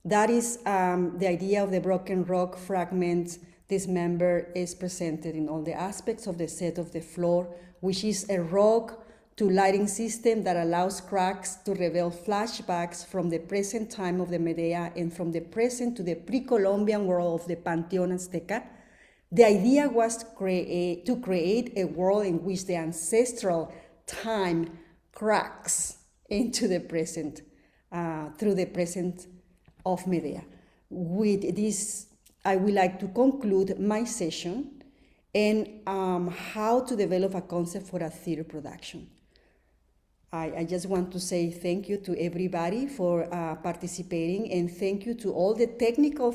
That is the idea of the broken rock fragment. This member is presented in all the aspects of the set of the floor, which is a rock to lighting system that allows cracks to reveal flashbacks from the present time of the Medea and from the present to the pre-Columbian world of the Pantheon Azteca. The idea was to create a world in which the ancestral time cracks into the present, through the present of Medea. With this, I would like to conclude my session and how to develop a concept for a theater production. I just want to say thank you to everybody for participating, and thank you to all the technical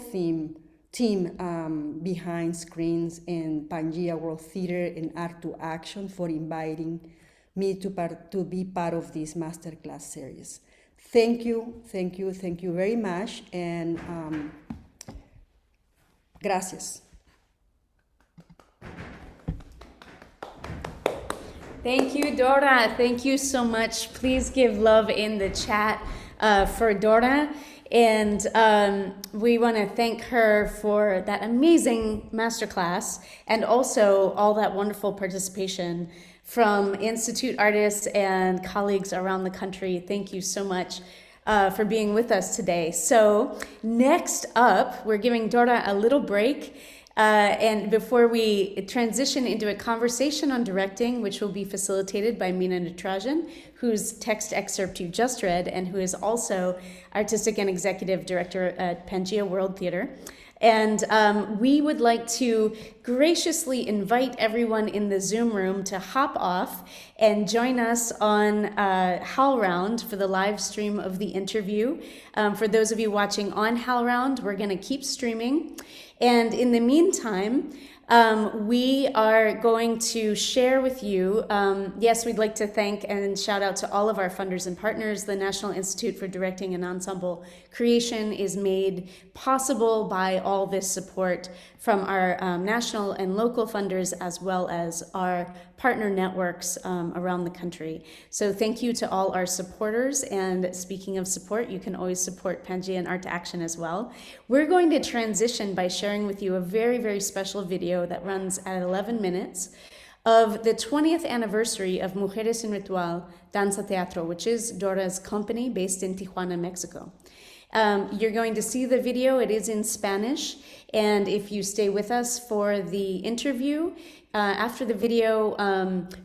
team behind screens and Pangea World Theater and Art2Action for inviting me to be part of this masterclass series. Thank you very much, and gracias. Thank you, Dora. Thank you so much. Please give love in the chat for Dora. And we want to thank her for that amazing masterclass and also all that wonderful participation from Institute artists and colleagues around the country. Thank you so much for being with us today. So next up, we're giving Dora a little break. And before we transition into a conversation on directing, which will be facilitated by Mina Natarajan, whose text excerpt you just read, and who is also artistic and executive director at Pangea World Theater. And we would like to graciously invite everyone in the Zoom room to hop off and join us on HowlRound for the live stream of the interview. For those of you watching on HowlRound, we're going to keep streaming. And in the meantime, we are going to share with you, yes, we'd like to thank and shout out to all of our funders and partners. The National Institute for Directing and Ensemble Creation is made possible by all this support from our national and local funders, as well as our partner networks around the country. So thank you to all our supporters. And speaking of support, you can always support Pangea and Art2Action as well. We're going to transition by sharing with you a very, very special video that runs at 11 minutes of the 20th anniversary of Mujeres in Ritual Danza-Teatro, which is Dora's company based in Tijuana, Mexico. You're going to see the video. It is in Spanish. And if you stay with us for the interview, after the video,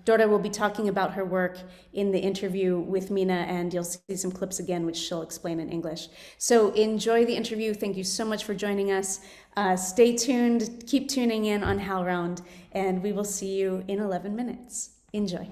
Dora will be talking about her work in the interview with Mina, and you'll see some clips again, which she'll explain in English. So enjoy the interview. Thank you so much for joining us. Stay tuned. Keep tuning in on HowlRound, and we will see you in 11 minutes. Enjoy.